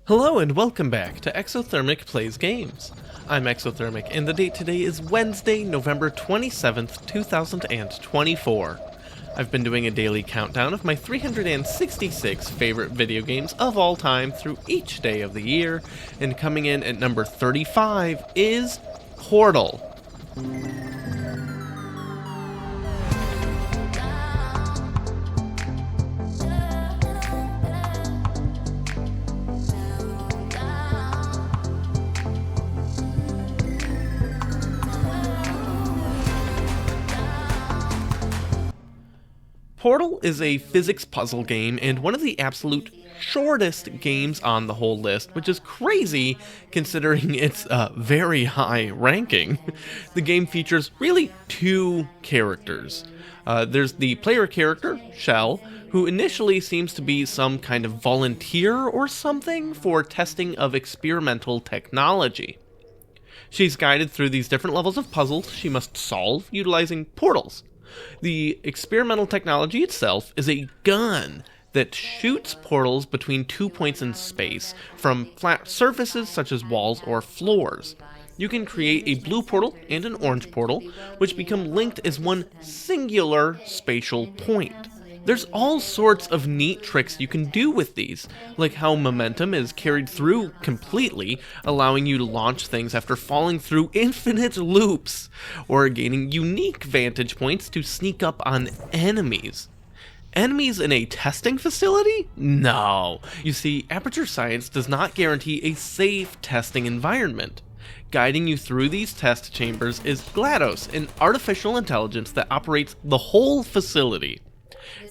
Hello and welcome back to Exothermic Plays Games. I'm Exothermic and the date today is Wednesday, November 27th, 2024. I've been doing a daily countdown of my 366 favorite video games of all time through each day of the year, and coming in at number 35 is Portal. Portal is a physics puzzle game and one of the absolute shortest games on the whole list, which is crazy considering its very high ranking. The game features really two characters. There's the player character, Shell, who initially seems to be some kind of volunteer or something for testing of experimental technology. She's guided through these different levels of puzzles she must solve utilizing portals. The experimental technology itself is a gun that shoots portals between 2 points in space from flat surfaces such as walls or floors. You can create a blue portal and an orange portal, which become linked as one singular spatial point. There's all sorts of neat tricks you can do with these, like how momentum is carried through completely, allowing you to launch things after falling through infinite loops, or gaining unique vantage points to sneak up on enemies. Enemies in a testing facility? No. You see, Aperture Science does not guarantee a safe testing environment. Guiding you through these test chambers is GLaDOS, an artificial intelligence that operates the whole facility.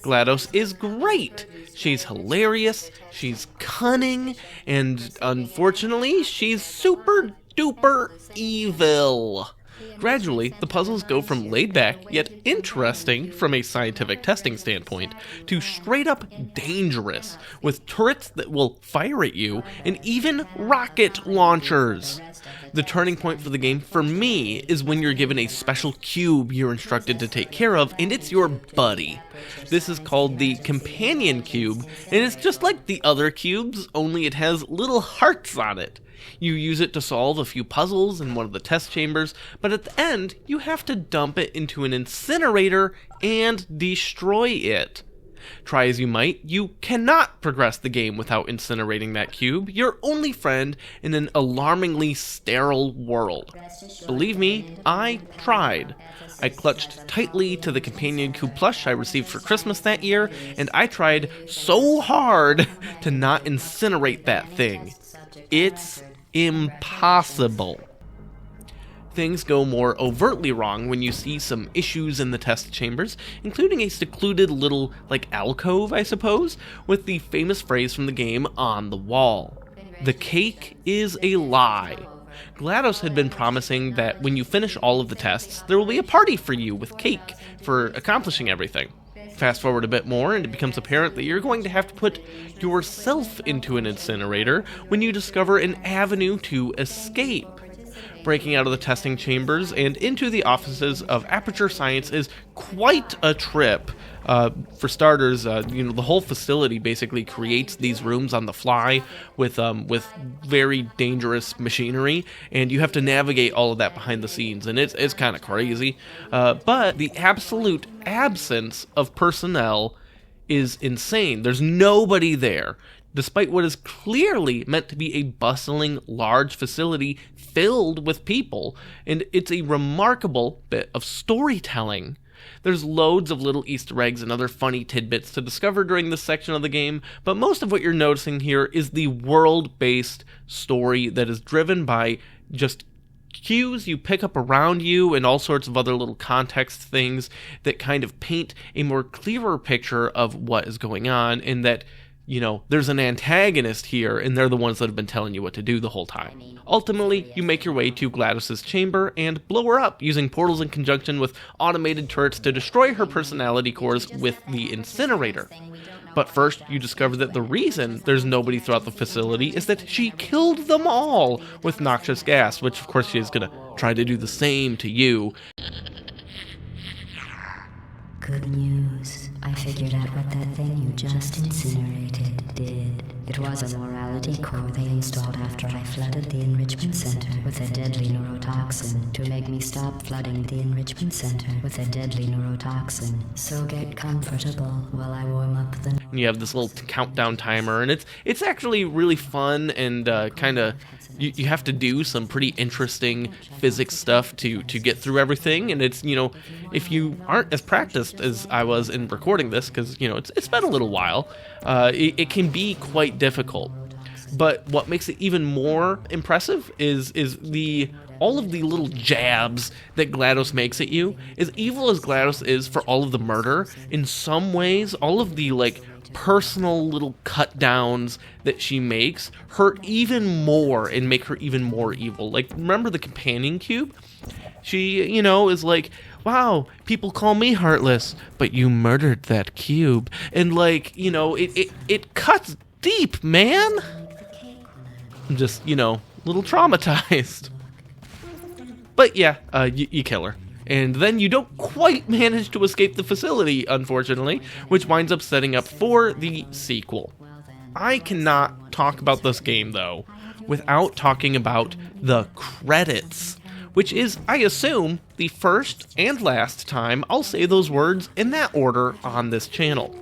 GLaDOS is great. She's hilarious, she's cunning, and unfortunately, she's super duper evil. Gradually, the puzzles go from laid back, yet interesting from a scientific testing standpoint, to straight up dangerous, with turrets that will fire at you, and even rocket launchers. The turning point for the game, for me, is when you're given a special cube you're instructed to take care of, and it's your buddy. This is called the Companion Cube, and it's just like the other cubes, only it has little hearts on it. You use it to solve a few puzzles in one of the test chambers, but at the end, you have to dump it into an incinerator and destroy it. Try as you might, you cannot progress the game without incinerating that cube, your only friend in an alarmingly sterile world. Believe me, I tried. I clutched tightly to the Companion Cube plush I received for Christmas that year, and I tried so hard to not incinerate that thing. It's impossible. Things go more overtly wrong when you see some issues in the test chambers, including a secluded little, alcove, I suppose, with the famous phrase from the game on the wall. The cake is a lie. GLaDOS had been promising that when you finish all of the tests, there will be a party for you with cake for accomplishing everything. Fast forward a bit more, and it becomes apparent that you're going to have to put yourself into an incinerator when you discover an avenue to escape. Breaking out of the testing chambers and into the offices of Aperture Science is quite a trip. For starters, the whole facility basically creates these rooms on the fly with very dangerous machinery, and you have to navigate all of that behind the scenes, and it's kind of crazy. But the absolute absence of personnel is insane. There's nobody there, despite what is clearly meant to be a bustling, large facility filled with people, and it's a remarkable bit of storytelling. There's loads of little Easter eggs and other funny tidbits to discover during this section of the game, but most of what you're noticing here is the world-based story that is driven by just cues you pick up around you and all sorts of other little context things that kind of paint a more clearer picture of what is going on, and that there's an antagonist here, and they're the ones that have been telling you what to do the whole time. Ultimately, you make your way to GLaDOS' chamber and blow her up using portals in conjunction with automated turrets to destroy her personality cores with the incinerator. But first, you discover that the reason there's nobody throughout the facility is that she killed them all with noxious gas, which of course she is going to try to do the same to you. Good news. I figured out what that thing you just incinerated did. It was a morality core they installed after I flooded the enrichment center with a deadly neurotoxin to make me stop flooding the enrichment center with a deadly neurotoxin. So get comfortable while I warm up the... You have this little countdown timer, and it's actually really fun and kind of... You have to do some pretty interesting physics stuff to get through everything, and it's, if you aren't as practiced as I was in recording this, because, it's been a little while, it can be quite difficult. But what makes it even more impressive is all of the little jabs that GLaDOS makes at you. As evil as GLaDOS is for all of the murder, in some ways, all of the, personal little cut downs that she makes hurt even more and make her even more evil. Remember the companion cube? She, is like, wow, people call me heartless, but you murdered that cube. And it cuts deep, man. I'm just, little traumatized. But yeah, you kill her. And then you don't quite manage to escape the facility, unfortunately, which winds up setting up for the sequel. I cannot talk about this game, though, without talking about the credits, which is, I assume, the first and last time I'll say those words in that order on this channel.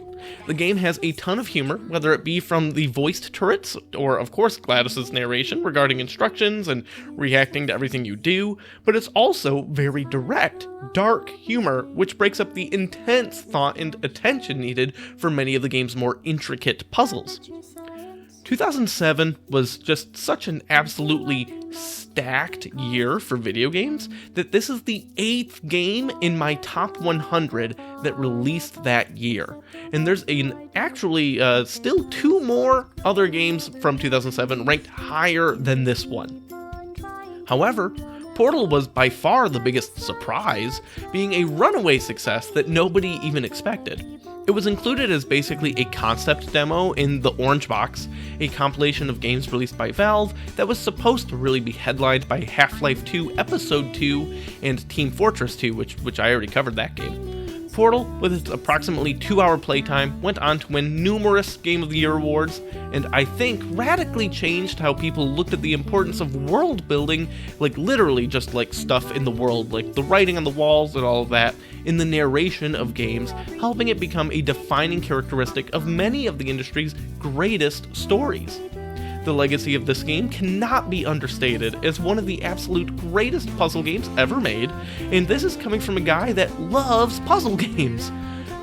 The game has a ton of humor, whether it be from the voiced turrets, or of course GLaDOS' narration regarding instructions and reacting to everything you do, but it's also very direct, dark humor, which breaks up the intense thought and attention needed for many of the game's more intricate puzzles. 2007 was just such an absolutely stacked year for video games that this is the 8th game in my top 100 that released that year. And there's actually still 2 more other games from 2007 ranked higher than this one. However, Portal was by far the biggest surprise, being a runaway success that nobody even expected. It was included as basically a concept demo in the Orange Box, a compilation of games released by Valve that was supposed to really be headlined by Half-Life 2 Episode 2 and Team Fortress 2, which I already covered that game. Portal, with its approximately 2-hour playtime, went on to win numerous Game of the Year awards, and I think radically changed how people looked at the importance of world building, literally just stuff in the world, the writing on the walls and all of that, in the narration of games, helping it become a defining characteristic of many of the industry's greatest stories. The legacy of this game cannot be understated as one of the absolute greatest puzzle games ever made, and this is coming from a guy that loves puzzle games.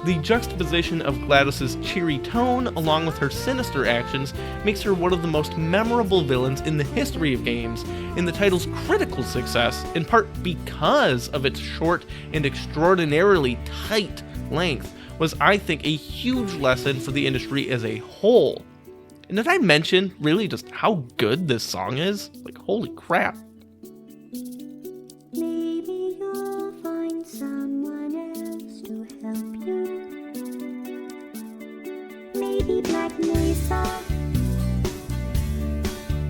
The juxtaposition of GLaDOS' cheery tone along with her sinister actions makes her one of the most memorable villains in the history of games, and the title's critical success, in part because of its short and extraordinarily tight length, was, I think, a huge lesson for the industry as a whole. And did I mention, really, just how good this song is? Holy crap. Maybe you'll find someone else to help you. Maybe Black Mesa.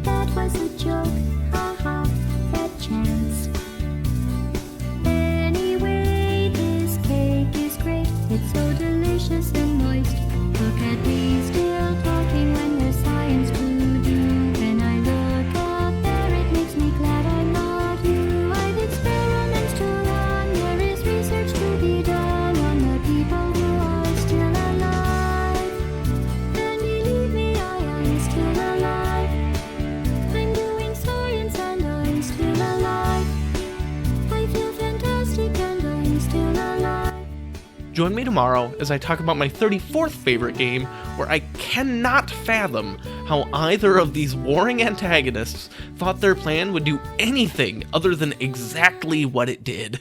That was a joke, haha, that chance. Anyway, this cake is great. It's so delicious and moist. Look at me still talking when there's science to do. When I look up there, it makes me glad I'm not you. I've experiments to run, there is research to be done on the people who are still alive. And believe me, I am still alive. I'm doing science and I'm still alive. I feel fantastic and I'm still alive. Join me tomorrow as I talk about my 34th favorite game, where I cannot fathom how either of these warring antagonists thought their plan would do anything other than exactly what it did.